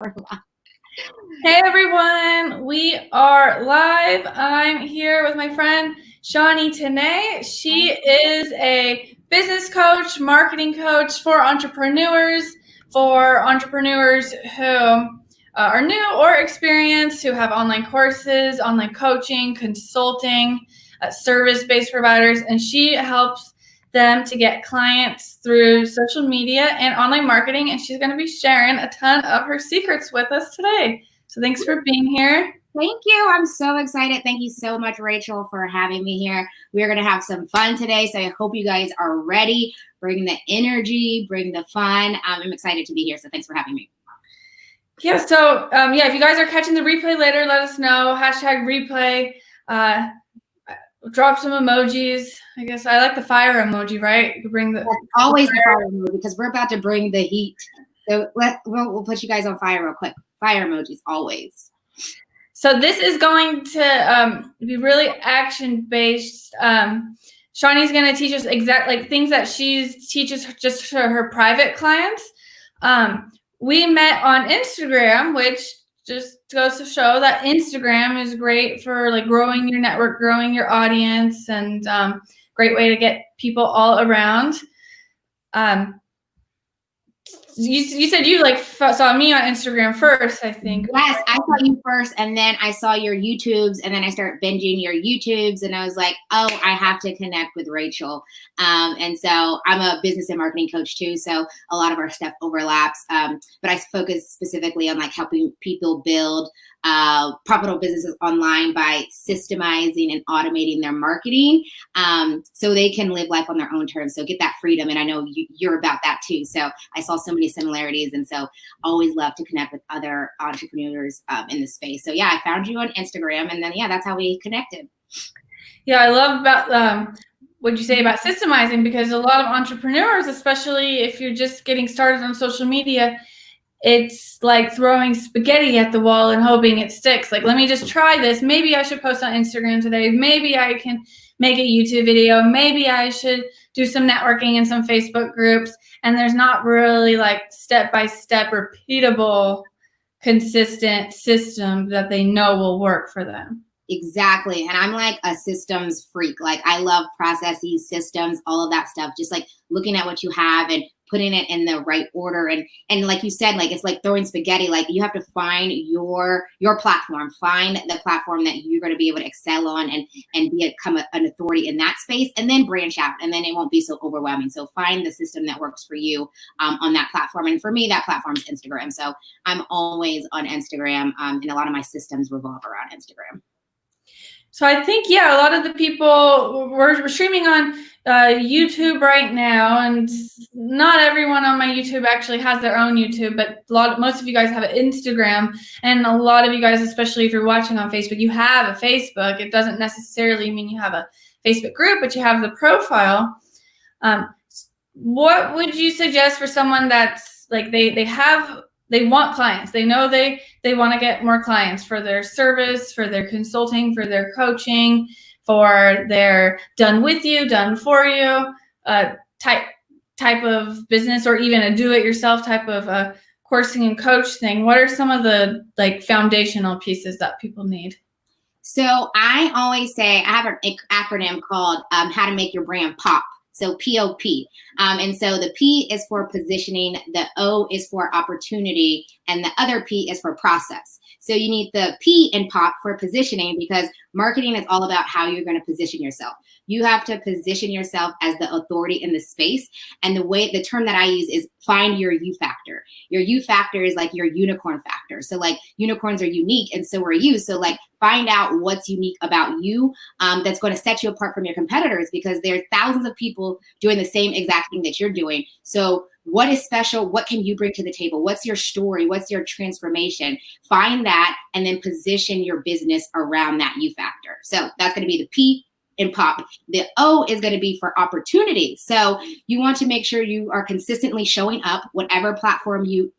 Hey everyone, we are live. I'm here with my friend Shani Tené. She is a business coach, marketing coach for entrepreneurs who are new or experienced, who have online courses, online coaching, consulting, service-based providers, and she helps them to get clients through social media and online marketing, and she's going to be sharing a ton of her secrets with us today. So thanks for being here. Thank you. I'm so excited. Thank you so much, Rachel, for having me here. We're going to have some fun today, so I hope you guys are ready. Bring the energy, bring the fun. I'm excited to be here, so thanks for having me. Yeah, so if you guys are catching the replay later, let us know. #replay. Drop some emojis. I guess I like the fire emoji, right? You can bring That's always the fire emoji because we're about to bring the heat. So we'll put you guys on fire real quick. Fire emojis always. So this is going to be really action-based. Shani's going to teach us things that she teaches just to her private clients. We met on Instagram, which just goes to show that Instagram is great for like growing your network, growing your audience, and great way to get people all around. You said you saw me on Instagram first, I think. Yes, I saw you first, and then I saw your YouTubes, and then I started binging your YouTubes, and I was like, oh, I have to connect with Rachel. And so I'm a business and marketing coach too, so a lot of our stuff overlaps. But I focus specifically on like helping people build profitable businesses online by systemizing and automating their marketing so they can live life on their own terms. So get that freedom. And I know you're about that too. So I saw so many similarities. And so always love to connect with other entrepreneurs in the space. So yeah, I found you on Instagram, and then that's how we connected. Yeah, I love about what you say about systemizing, because a lot of entrepreneurs, especially if you're just getting started on social media, it's like throwing spaghetti at the wall and hoping it sticks. Like, let me just try this. Maybe I should post on Instagram today. Maybe I can make a YouTube video. Maybe I should do some networking in some Facebook groups. And there's not really like step-by-step, repeatable, consistent system that they know will work for them. Exactly. And I'm like a systems freak. Like I love processes, systems, all of that stuff. Just like looking at what you have and putting it in the right order. And like you said, like it's like throwing spaghetti. Like you have to find your platform, find the platform that you're going to be able to excel on and become an authority in that space, and then branch out, and then it won't be so overwhelming. So find the system that works for you on that platform. And for me, that platform is Instagram. So I'm always on Instagram, and a lot of my systems revolve around Instagram. So I think, a lot of the people, we're streaming on YouTube right now, and not everyone on my YouTube actually has their own YouTube, but most of you guys have an Instagram, and a lot of you guys, especially if you're watching on Facebook, you have a Facebook. It doesn't necessarily mean you have a Facebook group, but you have the profile. What would you suggest for someone that's like they want clients? They know they want to get more clients for their service, for their consulting, for their coaching, for their done with you, done for you type of business, or even a do-it-yourself type of coursing and coach thing. What are some of the like foundational pieces that people need? So I always say, I have an acronym called How to Make Your Brand Pop. So POP. And so the P is for positioning, the O is for opportunity, and the other P is for process. So you need the P in POP for positioning, because marketing is all about how you're going to position yourself. You have to position yourself as the authority in the space. And the term that I use is find your U factor. Your U factor is like your unicorn factor. So like unicorns are unique, and so are you. So like find out what's unique about you that's going to set you apart from your competitors, because there's thousands of people doing the same exact thing that you're doing. So what is special? What can you bring to the table? What's your story? What's your transformation? Find that, and then position your business around that U factor. So that's going to be the P in POP. The O is going to be for opportunity. So you want to make sure you are consistently showing up, whatever platform you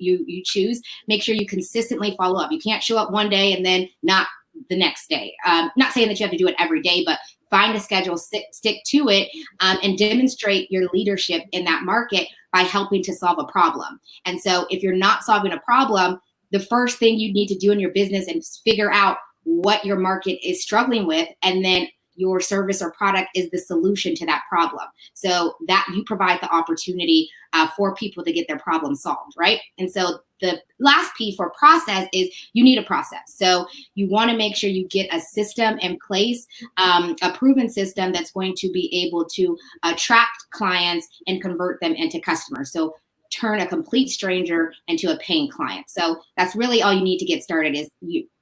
choose. Make sure you consistently follow up. You can't show up one day and then not the next day. Not saying that you have to do it every day, but find a schedule, stick to it, and demonstrate your leadership in that market by helping to solve a problem. And so if you're not solving a problem, the first thing you need to do in your business and figure out what your market is struggling with, and then your service or product is the solution to that problem. So that you provide the opportunity for people to get their problem solved, right? And so the last P for process is you need a process. So you want to make sure you get a system in place, a proven system that's going to be able to attract clients and convert them into customers. So turn a complete stranger into a paying client. So that's really all you need to get started is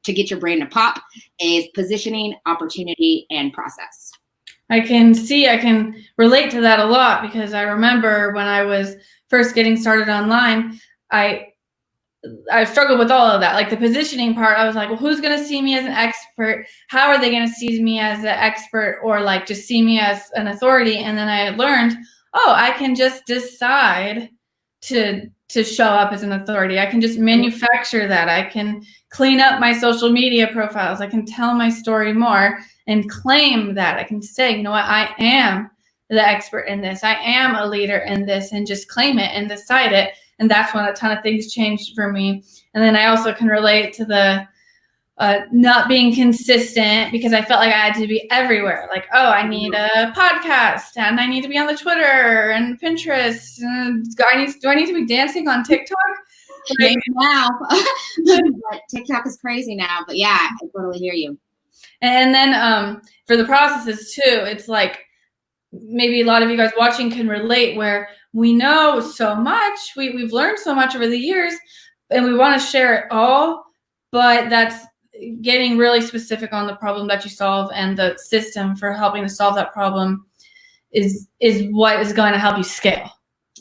to get your brand to pop is positioning, opportunity, and process. I can relate to that a lot because I remember when I was first getting started online, I struggled with all of that. Like the positioning part, I was like, well, who's going to see me as an expert? How are they going to see me as an expert, or like just see me as an authority? And then I learned, I can just decide to show up as an authority. I can just manufacture that. I can clean up my social media profiles. I can tell my story more and claim that. I can say, you know what, I am the expert in this. I am a leader in this, and just claim it and decide it. And that's when a ton of things changed for me. And then I also can relate to the not being consistent, because I felt like I had to be everywhere. Like, I need a podcast, and I need to be on the Twitter and Pinterest. And do I need to be dancing on TikTok? Maybe now. But TikTok is crazy now. But yeah, I totally hear you. And then for the processes too, it's like maybe a lot of you guys watching can relate, where we know so much, we've learned so much over the years, and we want to share it all, but that's getting really specific on the problem that you solve, and the system for helping to solve that problem is what is going to help you scale.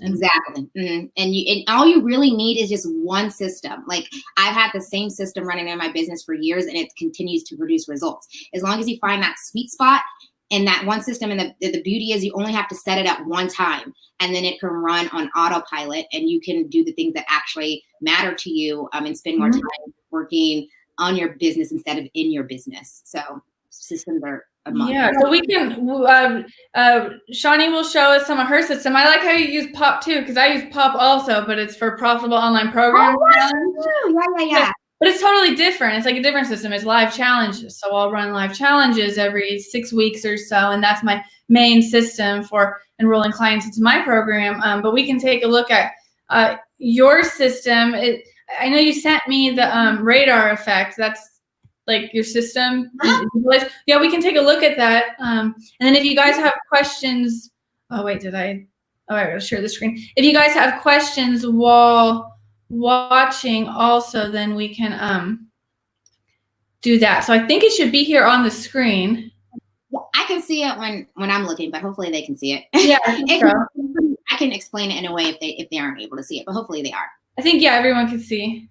Exactly. Mm-hmm. And all you really need is just one system. Like I've had the same system running in my business for years, and it continues to produce results. As long as you find that sweet spot in that one system, and the beauty is you only have to set it up one time, and then it can run on autopilot, and you can do the things that actually matter to you, and spend more time working on your business instead of in your business. So systems are so we can Shani will show us some of her system. I like how you use Pop too, because I use Pop also, but it's for profitable online programs. Yeah. But it's totally different. It's like a different system. It's live challenges. So I'll run live challenges every 6 weeks or so, and that's my main system for enrolling clients into my program. But we can take a look at your system. I know you sent me the radar effect. That's like your system. Yeah, we can take a look at that. And then if you guys have questions, I gotta share the screen. If you guys have questions while watching also, then we can do that. So I think it should be here on the screen. I can see it when I'm looking, but hopefully they can see it. Yeah, I can explain it in a way if they aren't able to see it, but hopefully they are. I think everyone can see.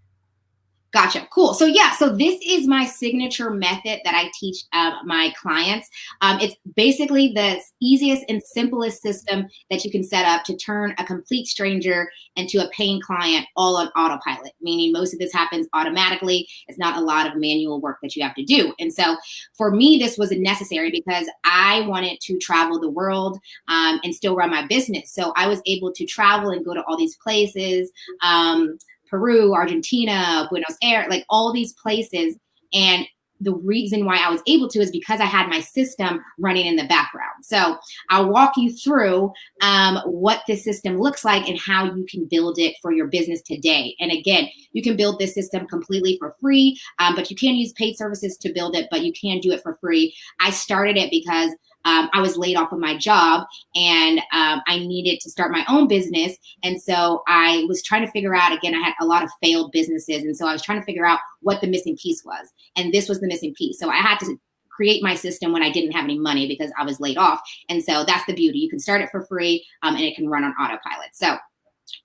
Gotcha. Cool. So so this is my signature method that I teach my clients. It's basically the easiest and simplest system that you can set up to turn a complete stranger into a paying client, all on autopilot, meaning most of this happens automatically. It's not a lot of manual work that you have to do. And so for me, this was necessary because I wanted to travel the world and still run my business. So I was able to travel and go to all these places, Peru, Argentina, Buenos Aires, like all these places. And the reason why I was able to is because I had my system running in the background. So I'll walk you through what this system looks like and how you can build it for your business today. And again, you can build this system completely for free, but you can use paid services to build it, but you can do it for free. I started it because I was laid off of my job, and I needed to start my own business. And so I was trying to figure out, again, I had a lot of failed businesses. And so I was trying to figure out what the missing piece was. And this was the missing piece. So I had to create my system when I didn't have any money because I was laid off. And so that's the beauty. You can start it for free, and it can run on autopilot. So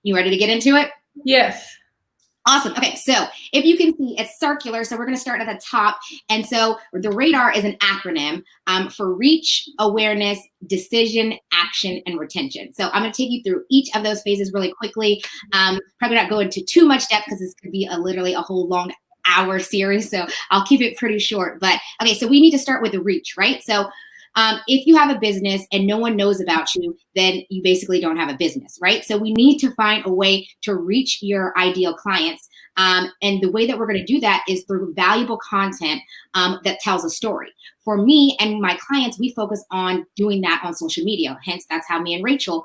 you ready to get into it? Yes. Awesome. Okay, so if you can see, it's circular. So we're going to start at the top. And so the radar is an acronym for reach, awareness, decision, action, and retention. So I'm going to take you through each of those phases really quickly. Probably not go into too much depth because this could be literally a whole long hour series. So I'll keep it pretty short. But okay, so we need to start with the reach, right? So if you have a business and no one knows about you, then you basically don't have a business, right? So we need to find a way to reach your ideal clients. And the way that we're going to do that is through valuable content that tells a story. For me and my clients, we focus on doing that on social media. Hence, that's how me and Rachel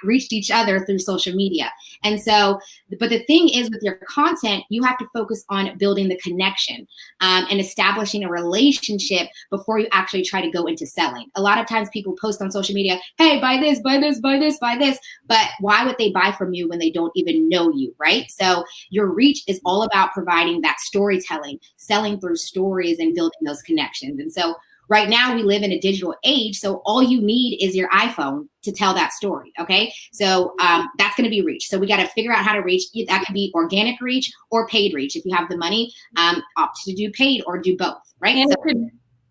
reached each other through social media. And so, but the thing is with your content, you have to focus on building the connection and establishing a relationship before you actually try to go into selling. A lot of times people post on social media, hey, buy this, buy this, buy this, buy this. But why would they buy from you when they don't even know you, right? So your reach is all about providing that storytelling, selling through stories and building those connections. And so right now we live in a digital age. So all you need is your iPhone to tell that story. Okay. So that's going to be reach. So we got to figure out how to reach. That could be organic reach or paid reach. If you have the money, opt to do paid or do both. Right. And so, it could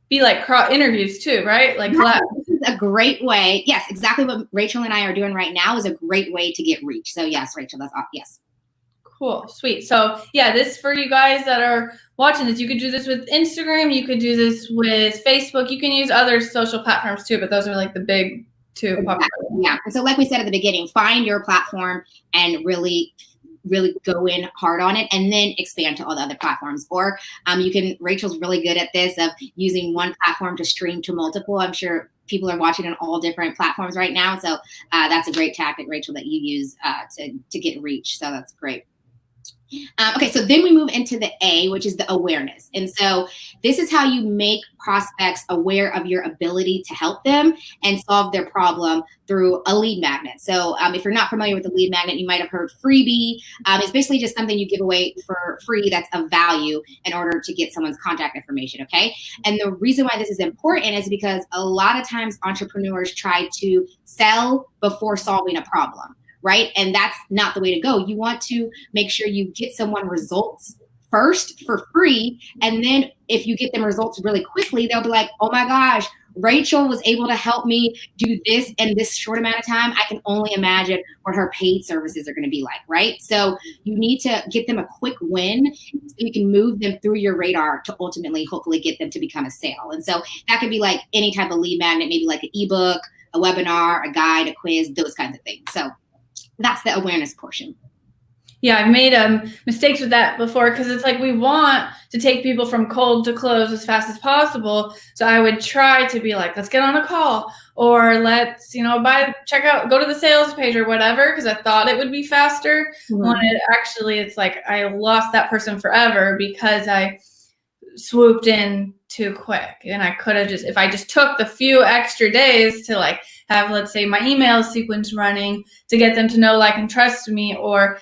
be like interviews too, right? Like this is a great way. Yes, exactly what Rachel and I are doing right now is a great way to get reach. So yes, Rachel, that's yes. Cool. Sweet. So yeah, this for you guys that are watching this, you could do this with Instagram. You could do this with Facebook. You can use other social platforms too, but those are like the big two. Exactly. Yeah. And so like we said at the beginning, find your platform and really go in hard on it and then expand to all the other platforms. Or Rachel's really good at this of using one platform to stream to multiple. I'm sure people are watching on all different platforms right now. So that's a great tactic, Rachel, that you use to get reach. So that's great. Okay, so then we move into the A, which is the awareness. And so this is how you make prospects aware of your ability to help them and solve their problem through a lead magnet. So if you're not familiar with the lead magnet, you might have heard freebie. It's basically just something you give away for free that's of value in order to get someone's contact information, okay? And the reason why this is important is because a lot of times entrepreneurs try to sell before solving a problem. Right? And that's not the way to go. You want to make sure you get someone results first for free. And then if you get them results really quickly, they'll be like, oh my gosh, Rachel was able to help me do this in this short amount of time. I can only imagine what her paid services are going to be like, right? So you need to get them a quick win so you can move them through your radar to ultimately, hopefully get them to become a sale. And so that could be like any type of lead magnet, maybe like an ebook, a webinar, a guide, a quiz, those kinds of things. So that's the awareness portion. Yeah, I've made mistakes with that before because it's like we want to take people from cold to close as fast as possible. So I would try to be like, let's get on a call or let's, go to the sales page or whatever because I thought it would be faster. Mm-hmm. When it's like I lost that person forever because I swooped in too quick. And I could have if I just took the few extra days to like have, let's say, my email sequence running to get them to know, like, and trust me, or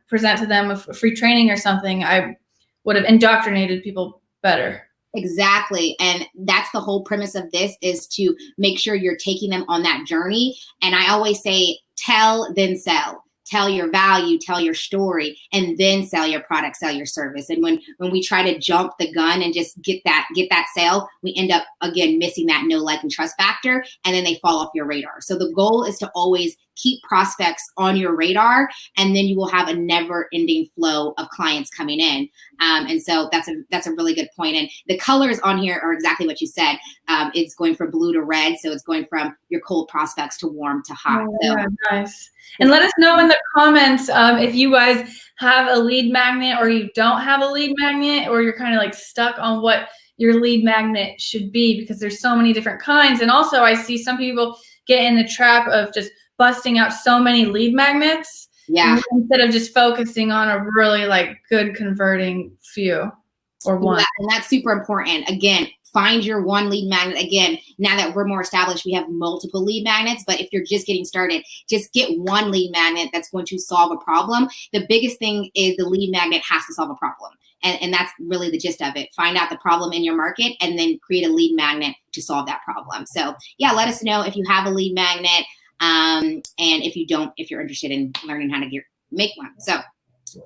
present to them a free training or something, I would have indoctrinated people better. Exactly. And that's the whole premise of this is to make sure you're taking them on that journey. And I always say, tell, then sell. Tell your value, tell your story, and then sell your product, sell your service. And when we try to jump the gun and just get that sale, we end up, again, missing that know, like, and trust factor, and then they fall off your radar. So the goal is to always keep prospects on your radar, and then you will have a never-ending flow of clients coming in. And so that's a really good point. And the colors on here are exactly what you said. It's going from blue to red, so it's going from your cold prospects to warm to hot. Oh, yeah, nice. And let us know in the comments if you guys have a lead magnet or you don't have a lead magnet, or you're kind of like stuck on what your lead magnet should be, because there's so many different kinds. And also I see some people get in the trap of just busting out so many lead magnets, instead of just focusing on a really like good converting few or one. Yeah, and that's super important. Again, find your one lead magnet. Again, now that we're more established, we have multiple lead magnets, but if you're just getting started, just get one lead magnet that's going to solve a problem. The biggest thing is the lead magnet has to solve a problem. And that's really the gist of it. Find out the problem in your market and then create a lead magnet to solve that problem. So yeah, let us know if you have a lead magnet. And if you don't, if you're interested in learning how to make one. So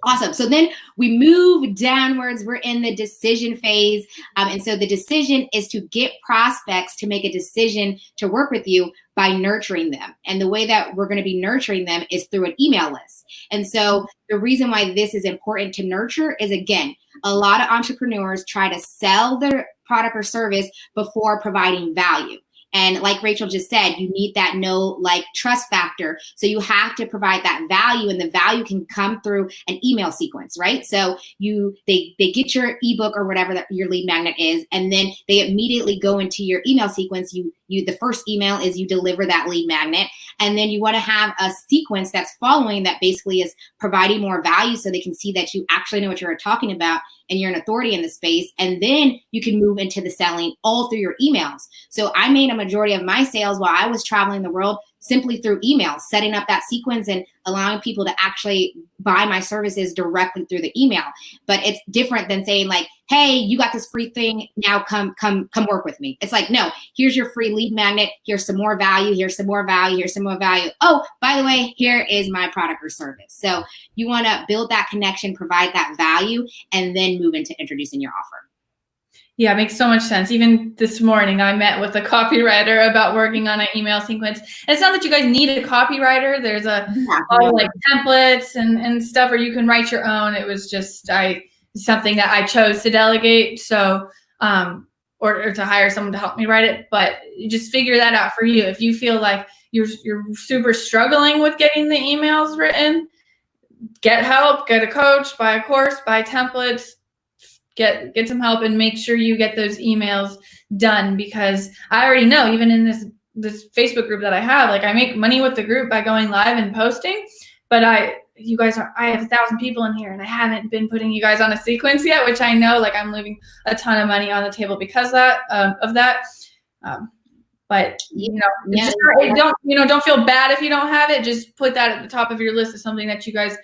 awesome. So then we move downwards. We're in the decision phase. And so the decision is to get prospects to make a decision to work with you by nurturing them. And the way that we're going to be nurturing them is through an email list. And so the reason why this is important to nurture is, again, a lot of entrepreneurs try to sell their product or service before providing value. And like Rachel just said, you need that know, like, trust factor. So you have to provide that value, and the value can come through an email sequence, right? So they get your ebook or whatever that your lead magnet is, and then they immediately go into your email sequence. The first email is you deliver that lead magnet, and then you want to have a sequence that's following that basically is providing more value so they can see that you actually know what you're talking about and you're an authority in the space. And then you can move into the selling all through your emails. So I made a majority of my sales while I was traveling the world simply through emails, setting up that sequence and allowing people to actually buy my services directly through the email. But it's different than saying like, hey, you got this free thing, now come work with me. It's like, no, here's your free lead magnet. Here's some more value. Here's some more value. Here's some more value. Oh, by the way, here is my product or service. So you want to build that connection, provide that value, and then move into introducing your offer. Yeah, it makes so much sense. Even this morning, I met with a copywriter about working on an email sequence. And it's not that you guys need a copywriter. There's a lot of like templates and stuff, or you can write your own. It was just something that I chose to delegate, so or to hire someone to help me write it. But you just figure that out for you. If you feel like you're super struggling with getting the emails written, get help, get a coach, buy a course, buy templates. Get some help and make sure you get those emails done, because I already know, even in this Facebook group that I have, like I make money with the group by going live and posting, but I have 1,000 people in here and I haven't been putting you guys on a sequence yet, which I know like I'm leaving a ton of money on the table because of that. But don't feel bad if you don't have it. Just put that at the top of your list of something that you guys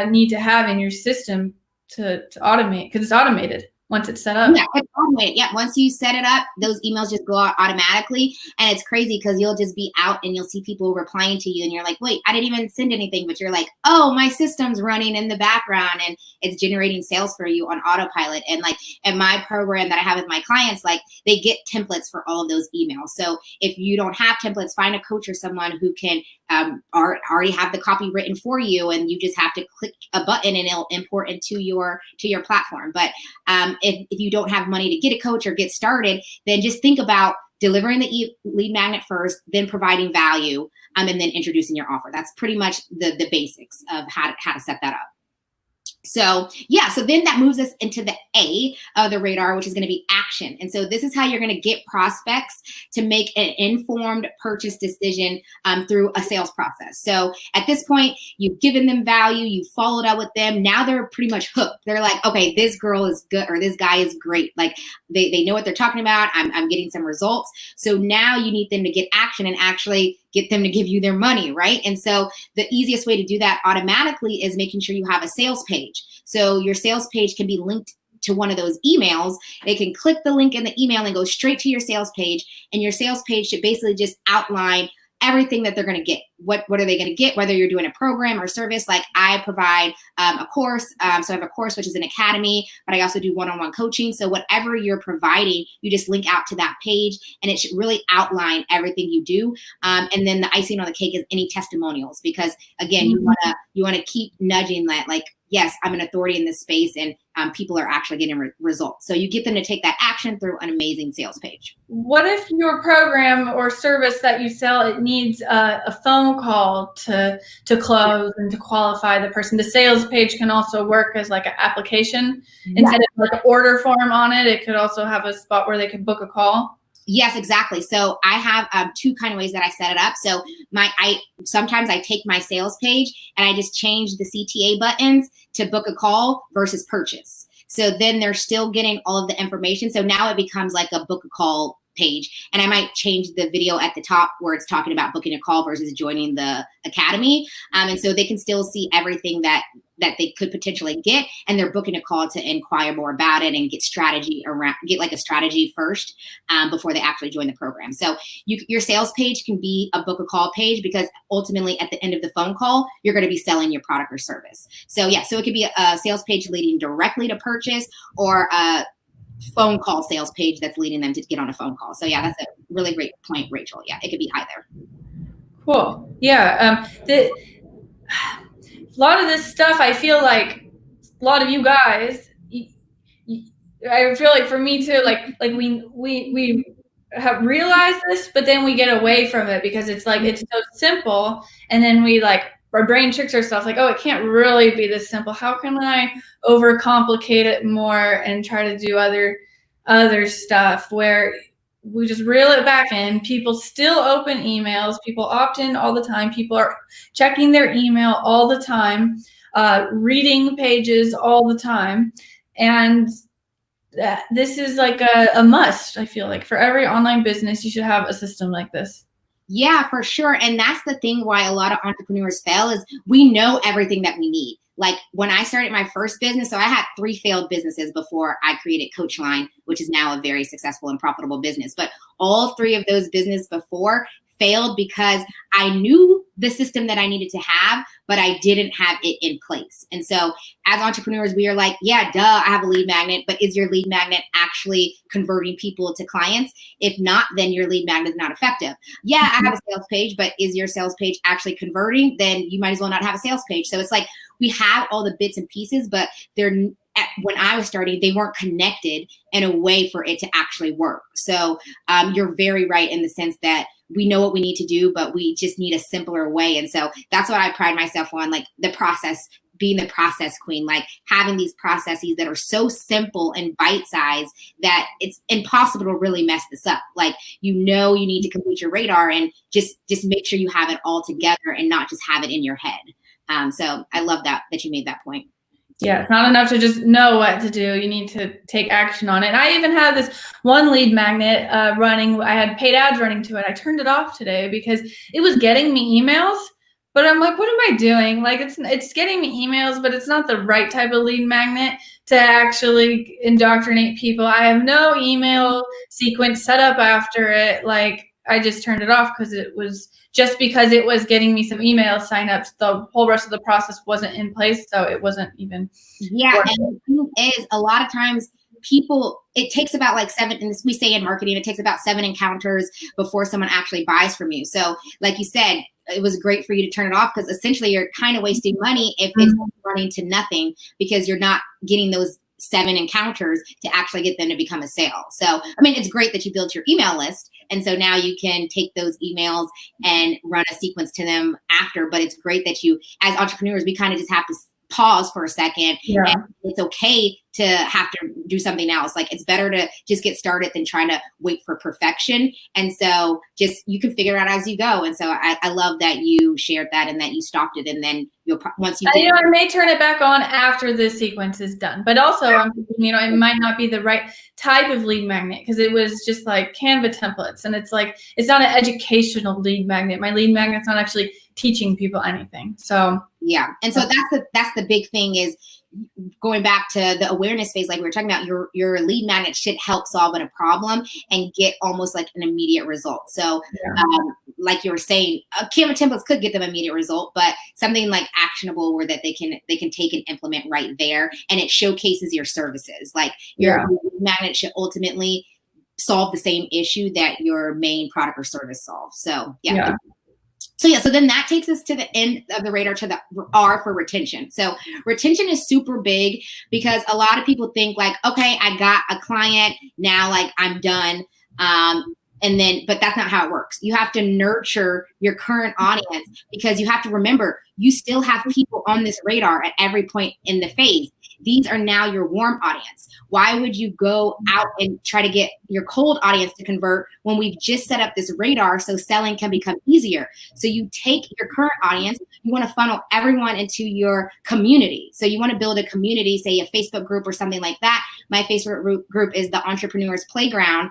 need to have in your system to automate, because it's automated once it's set up. Yeah, it's automated. Yeah, once you set it up, those emails just go out automatically. And it's crazy because you'll just be out and you'll see people replying to you and you're like, wait, I didn't even send anything. But you're like, oh, my system's running in the background and it's generating sales for you on autopilot. And like in my program that I have with my clients, like they get templates for all of those emails. So if you don't have templates, find a coach or someone who can already have the copy written for you, and you just have to click a button and it'll import into your platform. But if you don't have money to get a coach or get started, then just think about delivering the lead magnet first, then providing value, and then introducing your offer. That's pretty much the basics of how to set that up. So yeah, so then that moves us into the A of the radar, which is going to be action. And so this is how you're going to get prospects to make an informed purchase decision through a sales process. So at this point, you've given them value, you've followed up with them. Now they're pretty much hooked. They're like, okay, this girl is good, or this guy is great. Like they know what they're talking about. I'm getting some results. So now you need them to get action and actually get them to give you their money, right? And so the easiest way to do that automatically is making sure you have a sales page. So your sales page can be linked to one of those emails. They can click the link in the email and go straight to your sales page. And your sales page should basically just outline everything that they're going to get. What are they going to get? Whether you're doing a program or service, like I provide a course. So I have a course, which is an academy, but I also do one-on-one coaching. So whatever you're providing, you just link out to that page, and it should really outline everything you do. And then the icing on the cake is any testimonials, because again, you want to keep nudging that, like, yes, I'm an authority in this space, and people are actually getting results. So you get them to take that action through an amazing sales page. What if your program or service that you sell, it needs a phone call to close and to qualify the person? The sales page can also work as like an application. Instead of like an order form on it, it could also have a spot where they could book a call. Yes, exactly. So I have two kind of ways that I set it up. So sometimes I take my sales page and I just change the CTA buttons to book a call versus purchase. So then they're still getting all of the information. So now it becomes like a book a call page. And I might change the video at the top where it's talking about booking a call versus joining the academy. And so they can still see everything that they could potentially get, and they're booking a call to inquire more about it and get like a strategy first before they actually join the program. So your sales page can be a book a call page, because ultimately at the end of the phone call, you're going to be selling your product or service. So yeah, so it could be a sales page leading directly to purchase, or a phone call sales page that's leading them to get on a phone call. So yeah, that's a really great point, Rachel. Yeah, it could be either. Cool. Yeah. A lot of this stuff, I feel like a lot of you guys, I feel like for me too, like we realize this, but then we get away from it because it's like, it's so simple. And then we like, our brain tricks ourselves like, oh, it can't really be this simple. How can I overcomplicate it more and try to do other stuff, where we just reel it back in. People still open emails. People opt in all the time. People are checking their email all the time, reading pages all the time. And this is like a must, I feel like. For every online business, you should have a system like this. Yeah, for sure. And that's the thing why a lot of entrepreneurs fail is we know everything that we need. Like when I started my first business, so I had 3 failed businesses before I created Coachline, which is now a very successful and profitable business. But all 3 of those businesses before failed because I knew the system that I needed to have, but I didn't have it in place. And so as entrepreneurs, we are like, yeah, duh, I have a lead magnet, but is your lead magnet actually converting people to clients? If not, then your lead magnet is not effective. Yeah, I have a sales page, but is your sales page actually converting? Then you might as well not have a sales page. So it's like we have all the bits and pieces, but when I was starting, they weren't connected in a way for it to actually work. So you're very right in the sense that we know what we need to do, but we just need a simpler way. And so that's what I pride myself on, like the process, being the process queen, like having these processes that are so simple and bite-sized that it's impossible to really mess this up. Like, you need to complete your radar and just make sure you have it all together and not just have it in your head. So I love that you made that point. Yeah, it's not enough to just know what to do. You need to take action on it. And I even had this one lead magnet running. I had paid ads running to it. I turned it off today because it was getting me emails. But I'm like, what am I doing? Like, it's getting me emails, but it's not the right type of lead magnet to actually indoctrinate people. I have no email sequence set up after it. Like, I just turned it off because it was getting me some email signups. The whole rest of the process wasn't in place, so it wasn't even. Yeah, and the thing is, a lot of times it takes about like 7, and we say in marketing, it takes about 7 encounters before someone actually buys from you. So like you said, it was great for you to turn it off because essentially you're kind of wasting money if it's running to nothing because you're not getting those 7 encounters to actually get them to become a sale. So, I mean, it's great that you built your email list. And so now you can take those emails and run a sequence to them after. But it's great that you, as entrepreneurs, we kind of just have to pause for a second. Yeah. And it's okay to have to do something else. Like, it's better to just get started than trying to wait for perfection. And so you can figure it out as you go. And so I love that you shared that and that you stopped it. And then I may turn it back on after the sequence is done. But also, I'm thinking, it might not be the right type of lead magnet because it was just like Canva templates. And it's like, it's not an educational lead magnet. My lead magnet's not actually teaching people anything. So yeah. And so that's the big thing is going back to the awareness phase, like we were talking about, your lead magnet should help solve a problem and get almost like an immediate result. So like you were saying, Canva templates could get them immediate result, but something like actionable where that they can take and implement right there. And it showcases your services. Like your lead magnet should ultimately solve the same issue that your main product or service solves. So yeah. So then that takes us to the end of the radar, to the R for retention. So retention is super big because a lot of people think like, okay, I got a client now, like I'm done. But that's not how it works. You have to nurture your current audience because you have to remember you still have people on this radar at every point in the phase. These are now your warm audience. Why would you go out and try to get your cold audience to convert when we've just set up this radar so selling can become easier? So you take your current audience, you want to funnel everyone into your community. So you want to build a community, say a Facebook group or something like that. My Facebook group is the Entrepreneurs Playground.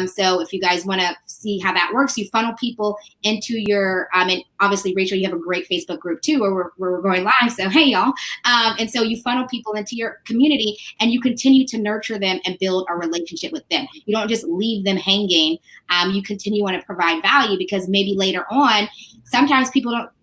So if you guys want to see how that works, you funnel people into your, and obviously, Rachel, you have a great Facebook group too, where we're going live. So, hey, y'all. And so you funnel people into your community and you continue to nurture them and build a relationship with them. You don't just leave them hanging. You continue to provide value because maybe later on, sometimes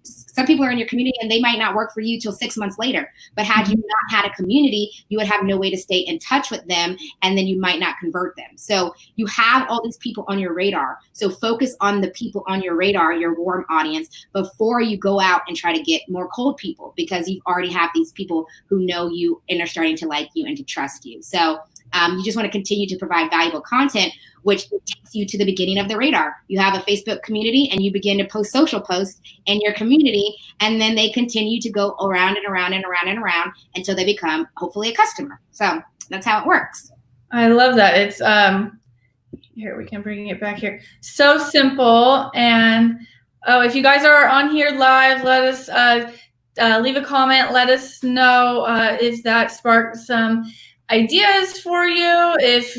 some people are in your community and they might not work for you till 6 months later. But had you not had a community, you would have no way to stay in touch with them, and then you might not convert them. So you have all these people on your radar. So focus on the people on your radar, your warm audience, before you go out and try to get more cold people, because you already have these people who know you and are starting to like you and to trust you. So You just want to continue to provide valuable content, which takes you to the beginning of the radar. You have a Facebook community and you begin to post social posts in your community, and then they continue to go around and around and around and around until they become hopefully a customer. So that's how it works. I love that. It's here, we can bring it back here. So simple. And if you guys are on here live, let us leave a comment. Let us know if that sparked some ideas for you. If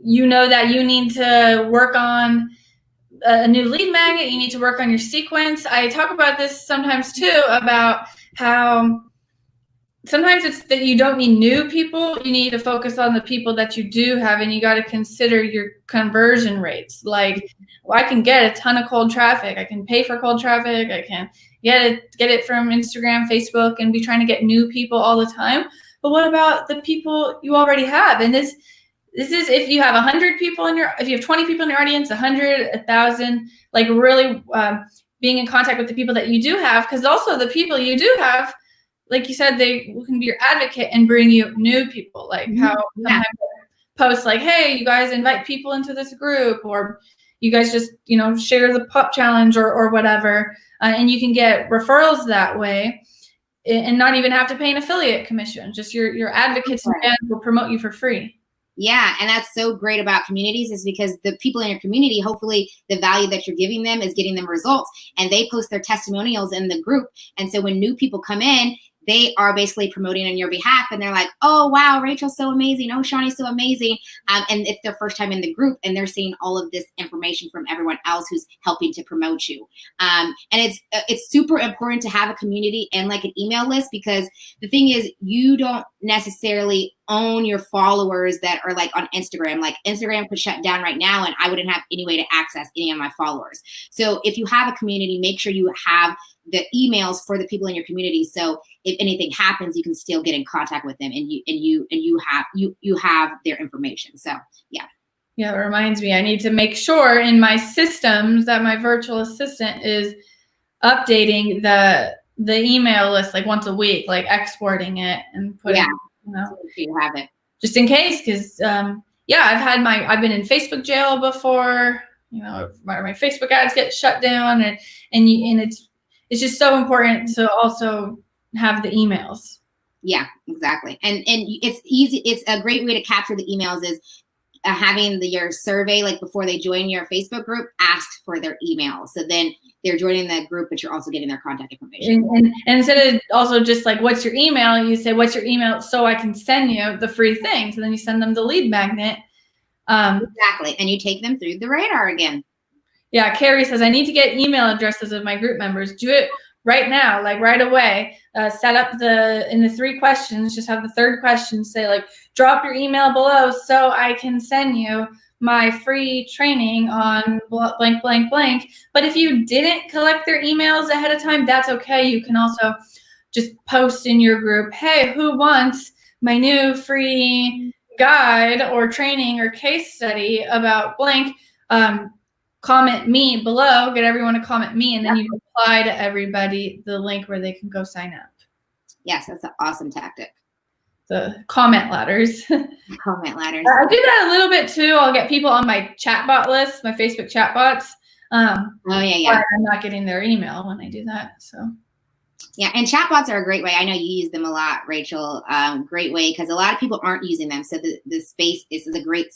you know that you need to work on a new lead magnet, you need to work on your sequence. I talk about this sometimes too, about how sometimes it's that you don't need new people. You need to focus on the people that you do have, and you got to consider your conversion rates. Like, well, I can get a ton of cold traffic. I can pay for cold traffic. I can get it from Instagram, Facebook, and be trying to get new people all the time. But what about the people you already have? And this is if you have 100 people if you have 20 people in your audience, 100, 1,000, like really being in contact with the people that you do have, because also the people you do have, like you said, they can be your advocate and bring you new people. Like how sometimes posts like, hey, you guys invite people into this group, or you guys just, share the pop challenge or whatever. And you can get referrals that way and not even have to pay an affiliate commission. Just your advocates and fans will promote you for free. Yeah, and that's so great about communities, is because the people in your community, hopefully the value that you're giving them is getting them results, and they post their testimonials in the group. And so when new people come in, they are basically promoting on your behalf, and they're like, oh, wow, Rachel's so amazing. Oh, Shani's so amazing. And it's their first time in the group, and they're seeing all of this information from everyone else who's helping to promote you. And it's super important to have a community and like an email list, because the thing is, you don't necessarily own your followers that are like on Instagram. Like Instagram could shut down right now and I wouldn't have any way to access any of my followers. So if you have a community, make sure you have the emails for the people in your community. So if anything happens, you can still get in contact with them, and you have their information. So yeah. Yeah, it reminds me, I need to make sure in my systems that my virtual assistant is updating the email list like once a week, like exporting it and putting so you have it just in case, because I've been in Facebook jail before. My Facebook ads get shut down, and it's just so important to also have the emails. Yeah, exactly. And it's easy. It's a great way to capture the emails is having your survey, like before they join your Facebook group, ask for their email. So then they're joining the group, but you're also getting their contact information. And instead of also just like, what's your email? You say, what's your email so I can send you the free thing. So then you send them the lead magnet. Exactly. And you take them through the radar again. Yeah. Carrie says, I need to get email addresses of my group members. Do it right now, like right away. Set up in the 3 questions, just have the third question say like, drop your email below so I can send you my free training on blank, blank, blank. But if you didn't collect their emails ahead of time, that's okay. You can also just post in your group, hey, who wants my new free guide or training or case study about blank? Comment me below, get everyone to comment me, and then you apply to everybody the link where they can go sign up. Yes, that's an awesome tactic. The comment ladders. Comment ladders. I do that a little bit too. I'll get people on my chatbot list, my Facebook chatbots. I'm not getting their email when I do that. So. Yeah, and chatbots are a great way. I know you use them a lot, Rachel. Great way, because a lot of people aren't using them. So the space is a great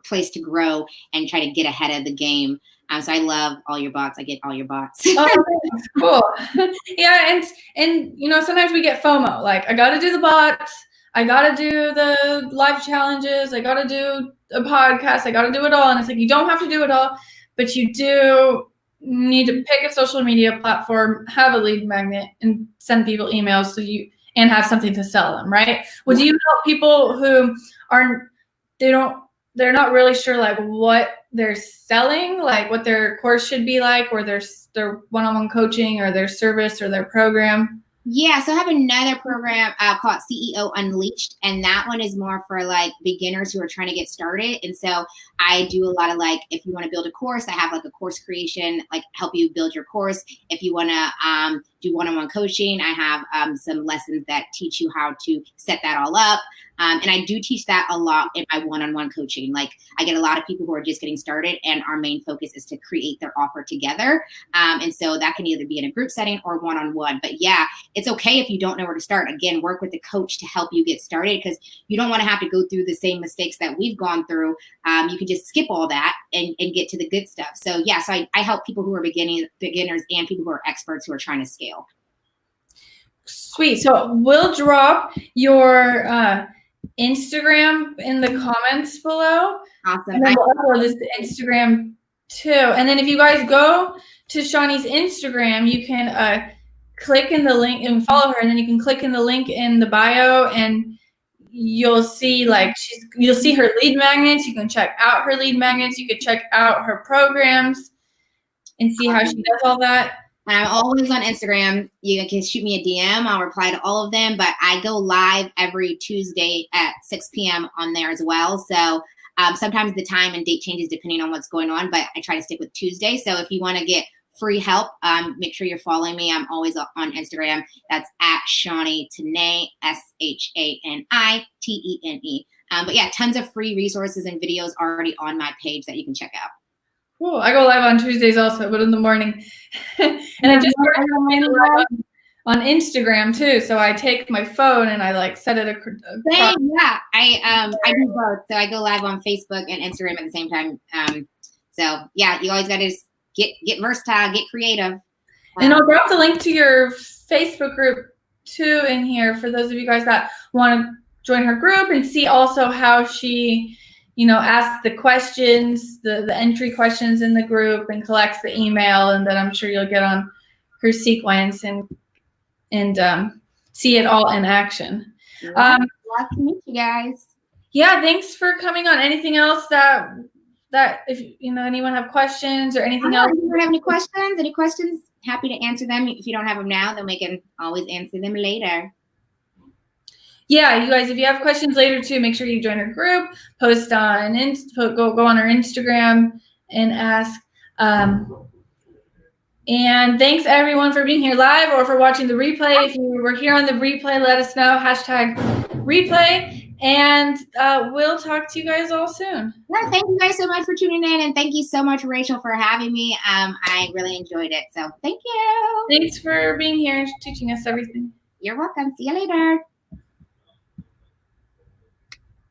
place to grow and try to get ahead of the game. So I love all your bots. I get all your bots. Oh, cool. Yeah, and sometimes we get FOMO. Like, I got to do the bots. I got to do the live challenges. I got to do a podcast. I got to do it all. And it's like, you don't have to do it all, but you do need to pick a social media platform, have a lead magnet, and send people emails and have something to sell them, right? Well, do you help people who they're not really sure like what they're selling, like what their course should be like, or their one-on-one coaching or their service or their program? Yeah, so I have another program called CEO Unleashed, and that one is more for like beginners who are trying to get started. And so I do a lot of like, if you want to build a course, I have like a course creation, like help you build your course. If you want to do one-on-one coaching. I have some lessons that teach you how to set that all up. And I do teach that a lot in my one-on-one coaching. Like I get a lot of people who are just getting started, and our main focus is to create their offer together. And so that can either be in a group setting or one-on-one. But yeah, it's okay if you don't know where to start. Again, work with the coach to help you get started, because you don't want to have to go through the same mistakes that we've gone through. You can just skip all that and get to the good stuff. So yeah, so I help people who are beginners and people who are experts who are trying to scale. Sweet. So we'll drop your Instagram in the comments below. Awesome. And then we'll upload this to Instagram too. And then if you guys go to Shani's Instagram, you can click in the link and follow her, and then you can click in the link in the bio, and you'll see you'll see her lead magnets. You can check out her lead magnets. You can check out her programs and see how she does all that. I'm always on Instagram. You can shoot me a DM. I'll reply to all of them, but I go live every Tuesday at 6 p.m. on there as well. So sometimes the time and date changes depending on what's going on, but I try to stick with Tuesday. So if you want to get free help, make sure you're following me. I'm always on Instagram. That's at Shani Tené, SHANITENE. But yeah, tons of free resources and videos already on my page that you can check out. Cool. I go live on Tuesdays also, but in the morning. And I just started on Instagram too. So I take my phone and I set it across. Same, yeah. I do both. So I go live on Facebook and Instagram at the same time. So yeah, you always got to just get versatile, get creative. And I'll drop the link to your Facebook group too in here for those of you guys that want to join her group and see also how she asks the questions, the entry questions in the group, and collects the email, and then I'm sure you'll get on her sequence and see it all in action. Love to meet you guys. Yeah, thanks for coming on. Anything else that if anyone have questions or anything else? If you have any questions, happy to answer them. If you don't have them now, then we can always answer them later. Yeah, you guys, if you have questions later too, make sure you join our group, post on go on our Instagram and ask. And thanks everyone for being here live or for watching the replay. If you were here on the replay, let us know, #replay. And we'll talk to you guys all soon. Yeah, thank you guys so much for tuning in, and thank you so much, Rachel, for having me. I really enjoyed it, so thank you. Thanks for being here and teaching us everything. You're welcome. See you later.